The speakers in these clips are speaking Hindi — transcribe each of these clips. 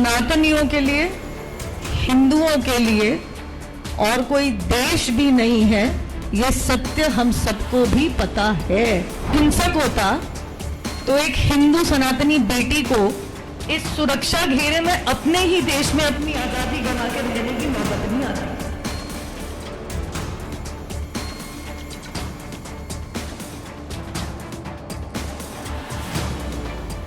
सनातनियों के लिए, हिंदुओं के लिए और कोई देश भी नहीं है, ये सत्य हम सबको भी पता है। हिंसक होता तो एक हिंदू सनातनी बेटी को इस सुरक्षा घेरे में अपने ही देश में अपनी आजादी गंवा के रहने की नौबत नहीं आती।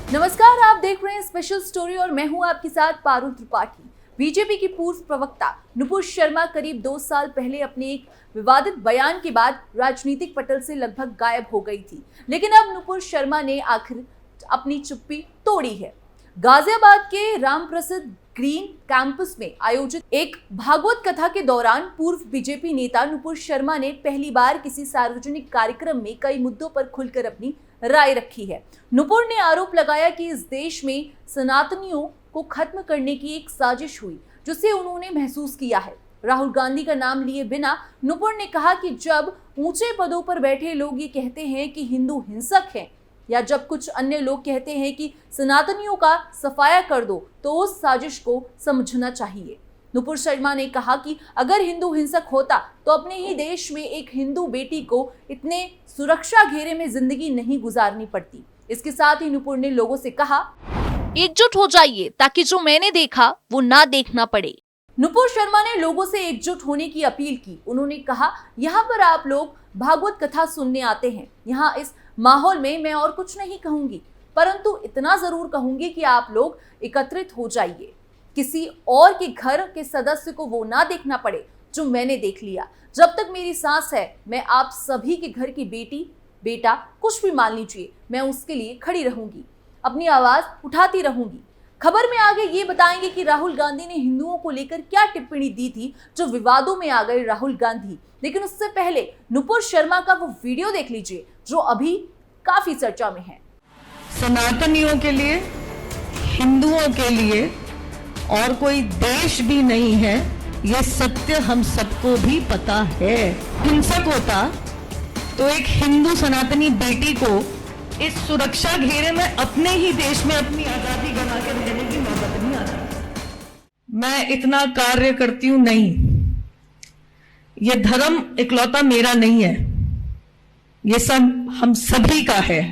नमस्कार, आप देख रहे हैं स्पेशल स्टोरी और मैं हूं आपके साथ पारुल त्रिपाठी। बीजेपी की पूर्व प्रवक्ता नुपुर शर्मा करीब 2 साल पहले अपने एक विवादित बयान के बाद राजनीतिक पटल से लगभग गायब हो गई थी, लेकिन अब नुपुर शर्मा ने आखिर अपनी चुप्पी तोड़ी है। गाजियाबाद के रामप्रसाद ग्रीन कैंपस में आयोजित एक भागवत कथा के दौरान पूर्व बीजेपी नेता नुपुर शर्मा ने पहली बार किसी सार्वजनिक कार्यक्रम में कई मुद्दों पर खुलकर अपनी राय रखी है। नुपुर ने आरोप लगाया कि इस देश में सनातनियों को खत्म करने की एक साजिश हुई, जिसे उन्होंने महसूस किया है। राहुल गांधी का नाम लिए बिना नुपुर ने कहा कि जब ऊंचे पदों पर बैठे लोग ये कहते हैं कि हिंदू हिंसक हैं, या जब कुछ अन्य लोग कहते हैं कि सनातनियों का सफाया कर दो, तो उस साजिश को समझना चाहिए। नुपुर शर्मा ने कहा कि अगर हिंदू हिंसक होता तो अपने ही देश में एक हिंदू बेटी को इतने सुरक्षा घेरे में जिंदगी नहीं गुजारनी पड़ती। इसके साथ ही नुपुर ने लोगों से कहा, एकजुट हो जाइए ताकि जो मैंने देखा वो ना देखना पड़े। नुपुर शर्मा ने लोगों से एकजुट होने की अपील की। उन्होंने कहा, यहाँ पर आप लोग भागवत कथा सुनने आते हैं, यहाँ इस माहौल में मैं और कुछ नहीं कहूंगी, परंतु इतना जरूर कहूंगी कि आप लोग एकत्रित हो जाइए। किसी और के घर के सदस्य को वो ना देखना पड़े जो मैंने देख लिया। जब तक मेरी सांस है, मैं आप सभी के घर की बेटी बेटा कुछ भी मान लीजिए, मैं उसके लिए खड़ी रहूंगी, अपनी आवाज उठाती रहूंगी। खबर में आगे ये बताएंगे कि राहुल गांधी ने हिंदुओं को लेकर क्या टिप्पणी दी थी जो विवादों में आ गए राहुल गांधी। लेकिन उससे पहले नुपुर शर्मा का वो वीडियो देख लीजिए जो अभी काफी चर्चा में है। सनातनियों के लिए, हिंदुओं के लिए और कोई देश भी नहीं है, यह सत्य हम सबको भी पता है। हिंसक होता तो एक हिंदू सनातनी बेटी को इस सुरक्षा घेरे में अपने ही देश में अपनी आजादी गंवा के रहने की नौबत नहीं आती। मैं इतना कार्य करती हूं नहीं, यह धर्म इकलौता मेरा नहीं है, यह सब हम सभी का है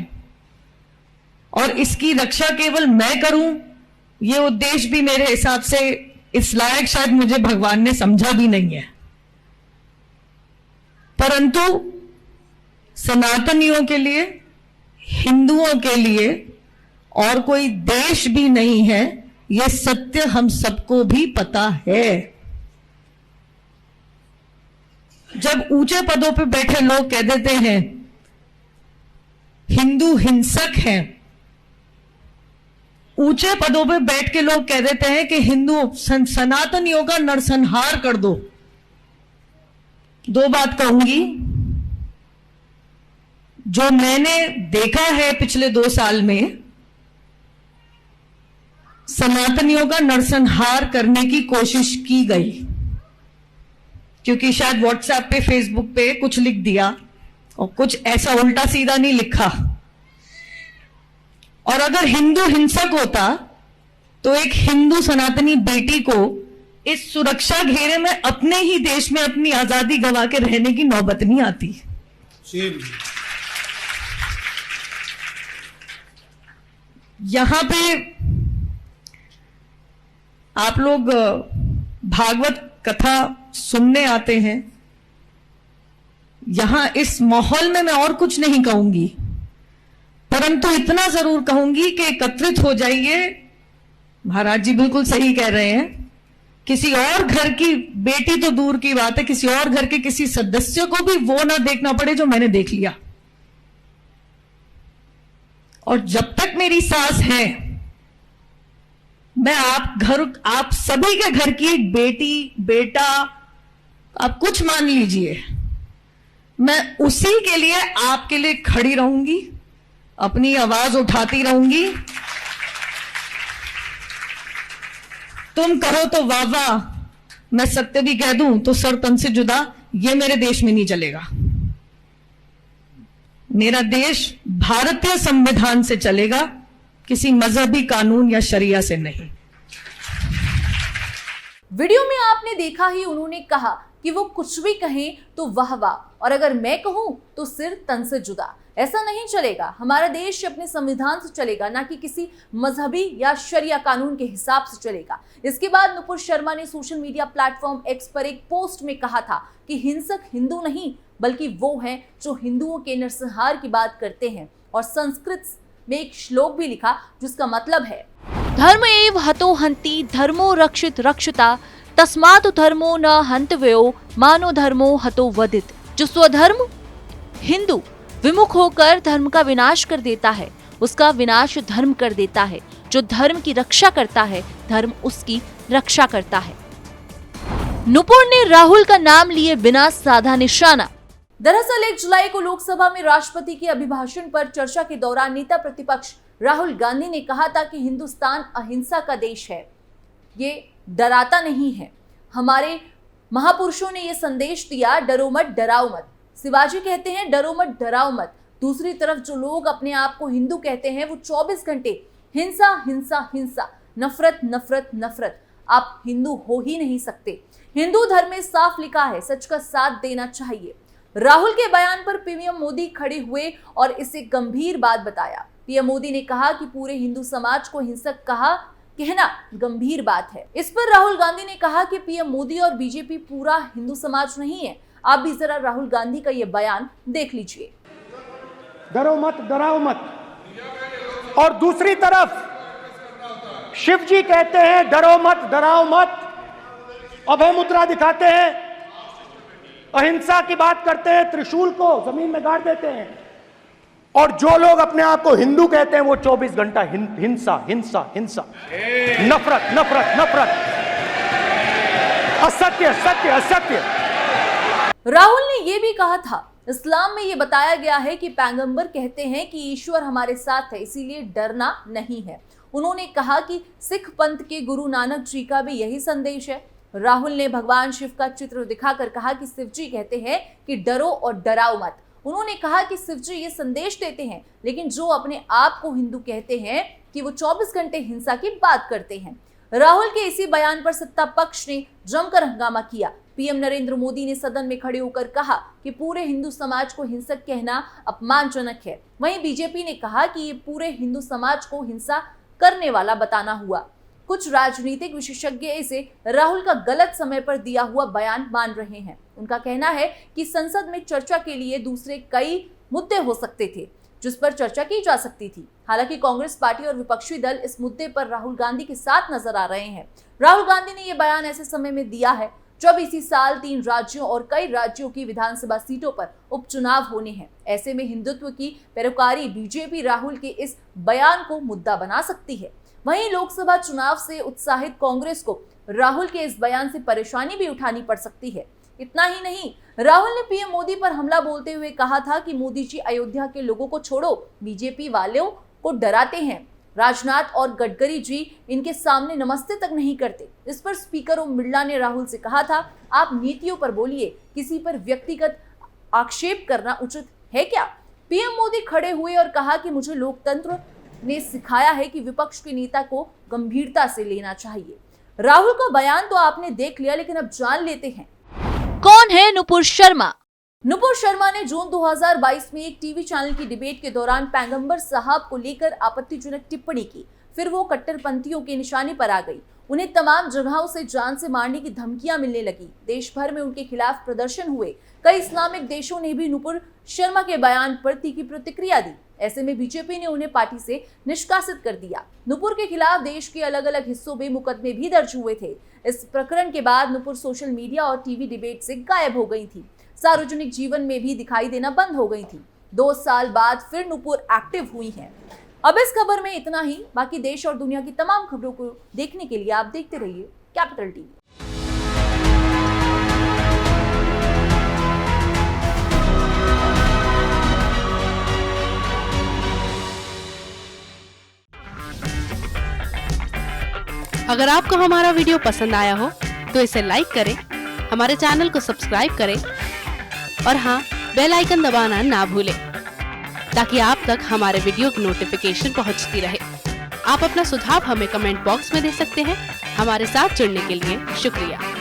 और इसकी रक्षा केवल मैं करूं, ये उद्देश्य भी मेरे हिसाब से इस लायक शायद मुझे भगवान ने समझा भी नहीं है। परंतु सनातनियों के लिए, हिंदुओं के लिए और कोई देश भी नहीं है, यह सत्य हम सबको भी पता है। जब ऊंचे पदों पर बैठे लोग कह देते हैं हिंदू हिंसक हैं, ऊंचे पदों पे बैठ के लोग कह देते हैं कि हिंदू सनातनियों का नरसंहार कर दो, दो बात कहूंगी। जो मैंने देखा है पिछले 2 साल में, सनातनियों का नरसंहार करने की कोशिश की गई, क्योंकि शायद व्हाट्सएप पे, फेसबुक पे कुछ लिख दिया और कुछ ऐसा उल्टा सीधा नहीं लिखा। और अगर हिंदू हिंसक होता तो एक हिंदू सनातनी बेटी को इस सुरक्षा घेरे में अपने ही देश में अपनी आजादी गंवा के रहने की नौबत नहीं आती। यहां पे आप लोग भागवत कथा सुनने आते हैं, यहां इस माहौल में मैं और कुछ नहीं कहूंगी, परंतु इतना जरूर कहूंगी कि एकत्रित हो जाइए। महाराज जी बिल्कुल सही कह रहे हैं, किसी और घर की बेटी तो दूर की बात है, किसी और घर के किसी सदस्य को भी वो ना देखना पड़े जो मैंने देख लिया। और जब तक मेरी सांस है, मैं आप सभी के घर की एक बेटी बेटा, आप कुछ मान लीजिए, मैं उसी के लिए आपके लिए खड़ी रहूंगी, अपनी आवाज उठाती रहूंगी। तुम कहो तो वाह वाह, मैं सत्य भी कह दूं तो सर तन से जुदा, ये मेरे देश में नहीं चलेगा। मेरा देश भारतीय संविधान से चलेगा, किसी मजहबी कानून या शरिया से नहीं। वीडियो में आपने देखा ही उन्होंने कहा कि वो कुछ भी कहें तो वाह वाह, और अगर मैं कहूं तो सिर तन से जुदा। ऐसा नहीं चलेगा। हमारा देश अपने संविधान से चलेगा, ना कि किसी मजहबी या शरिया कानून के हिसाब से चलेगा। इसके बाद नुपुर शर्मा ने सोशल मीडिया प्लेटफॉर्म एक्स पर एक पोस्ट में कहा था कि हिंसक हिंदू नहीं बल्कि वो हैं जो हिंदुओं के नरसंहार की बात करते हैं, और संस्कृत में एक श्लोक भी लिखा जिसका मतलब है धर्म एव हतो हन्ति धर्मो रक्षित रक्षिता तस्मात् धर्मो न हन्तव्यो मानो धर्मो हतो वदित। जो स्वधर्म हिंदू विमुख होकर धर्म का विनाश कर देता है, उसका विनाश धर्म कर देता है। जो धर्म की रक्षा करता है, धर्म उसकी रक्षा करता है। नुपुर ने राहुल का नाम लिए बिना साधा निशाना। दरअसल 1 जुलाई को लोकसभा में राष्ट्रपति के अभिभाषण पर चर्चा के दौरान नेता प्रतिपक्ष राहुल गांधी ने कहा था कि हिंदुस्तान अहिंसा का देश है, ये डराता नहीं है। हमारे महापुरुषों ने ये संदेश दिया, डरो मत डराओ मत। शिवाजी कहते हैं डरो मत डराओ मत। दूसरी तरफ जो लोग अपने आप को हिंदू कहते हैं वो 24 घंटे हिंसा हिंसा हिंसा, नफरत नफरत नफरत। आप हिंदू हो ही नहीं सकते। हिंदू धर्म में साफ लिखा है, सच का साथ देना चाहिए। राहुल के बयान पर पीएम मोदी खड़े हुए और इसे गंभीर बात बताया। पीएम मोदी ने कहा कि पूरे हिंदू समाज को हिंसक कहना गंभीर बात है। इस पर राहुल गांधी ने कहा कि पीएम मोदी और बीजेपी पूरा हिंदू समाज नहीं है। आप भी जरा राहुल गांधी का ये बयान देख लीजिए। डरो मत डराओ मत। और दूसरी तरफ शिव जी कहते हैं डरो मत डराओ मत, अभय मुद्रा दिखाते हैं, अहिंसा की बात करते हैं, त्रिशूल को जमीन में गाड़ देते हैं। और जो लोग अपने आप को हिंदू कहते हैं वो 24 घंटा हिंसा हिंसा हिंसा, नफरत नफरत नफरत, असत्य सत्य असत्य। राहुल ने यह भी कहा था, इस्लाम में यह बताया गया है कि पैगंबर कहते हैं कि ईश्वर हमारे साथ है, इसीलिए डरना नहीं है। उन्होंने कहा कि सिख पंथ के गुरु नानक जी का भी यही संदेश है। राहुल ने भगवान शिव का चित्र दिखाकर कहा कि शिव जी कहते हैं कि डरो और डराओ मत। उन्होंने कहा कि शिव जी ये संदेश देते हैं, लेकिन जो अपने आप को हिंदू कहते हैं कि वो 24 घंटे हिंसा की बात करते हैं। राहुल के इसी बयान पर सत्ता पक्ष ने जमकर हंगामा किया। पीएम नरेंद्र मोदी ने सदन में खड़े होकर कहा कि पूरे हिंदू समाज को हिंसक कहना अपमानजनक है। वहीं बीजेपी ने कहा कि ये पूरे हिंदू समाज को हिंसा करने वाला बताना हुआ। कुछ राजनीतिक विशेषज्ञ इसे राहुल का गलत समय पर दिया हुआ बयान मान रहे हैं। उनका कहना है कि संसद में चर्चा के लिए दूसरे कई मुद्दे हो सकते थे जिस पर चर्चा की जा सकती थी। हालांकि कांग्रेस पार्टी और विपक्षी दल इस मुद्दे पर राहुल गांधी के साथ नजर आ रहे हैं। राहुल गांधी ने यह बयान ऐसे समय में दिया है जब इसी साल 3 राज्यों और कई राज्यों की विधानसभा सीटों पर उपचुनाव होने हैं। ऐसे में हिंदुत्व की पैरोकारी बीजेपी राहुल के इस बयान को मुद्दा बना सकती है। वहीं लोकसभा चुनाव से उत्साहित कांग्रेस को राहुल के इस बयान से परेशानी भी उठानी पड़ सकती है। इतना ही नहीं, राहुल ने पीएम मोदी पर हमला बोलते हुए कहा था कि मोदी जी अयोध्या के लोगों को छोड़ो, बीजेपी वालों को डराते हैं। राजनाथ और गडकरी जी इनके सामने नमस्ते तक नहीं करते। इस पर स्पीकर ओम बिरला ने राहुल से कहा था, आप नीतियों पर बोलिए, किसी पर व्यक्तिगत आक्षेप करना उचित है क्या? पीएम मोदी खड़े हुए और कहा कि मुझे लोकतंत्र ने सिखाया है कि विपक्ष के नेता को गंभीरता से लेना चाहिए। राहुल का बयान तो आपने देख लिया, लेकिन अब जान लेते हैं कौन है नुपुर शर्मा। नुपुर शर्मा ने जून 2022 में एक टीवी चैनल की डिबेट के दौरान पैगंबर साहब को लेकर आपत्तिजनक टिप्पणी की। फिर वो कट्टरपंथियों के निशाने पर आ गई। उन्हें तमाम जगहों से जान से मारने की धमकियां मिलने लगी। देश भर में उनके खिलाफ प्रदर्शन हुए। कई इस्लामिक देशों ने भी नुपुर शर्मा के बयान पर तीखी प्रतिक्रिया दी। ऐसे में बीजेपी ने उन्हें पार्टी से निष्कासित कर दिया। नुपुर के खिलाफ देश के अलग अलग हिस्सों में मुकदमे भी दर्ज हुए थे। इस प्रकरण के बाद नुपुर सोशल मीडिया और टीवी डिबेट से गायब हो गई थी। सार्वजनिक जीवन में भी दिखाई देना बंद हो गई थी। 2 साल बाद फिर नुपुर एक्टिव हुई हैं। अब इस खबर में इतना ही। बाकी देश और दुनिया की तमाम खबरों को देखने के लिए आप देखते रहिए कैपिटल टीवी। अगर आपको हमारा वीडियो पसंद आया हो तो इसे लाइक करें, हमारे चैनल को सब्सक्राइब करें और हाँ, बेल आइकन दबाना ना भूलें ताकि आप तक हमारे वीडियो की नोटिफिकेशन पहुंचती रहे। आप अपना सुझाव हमें कमेंट बॉक्स में दे सकते हैं। हमारे साथ जुड़ने के लिए शुक्रिया।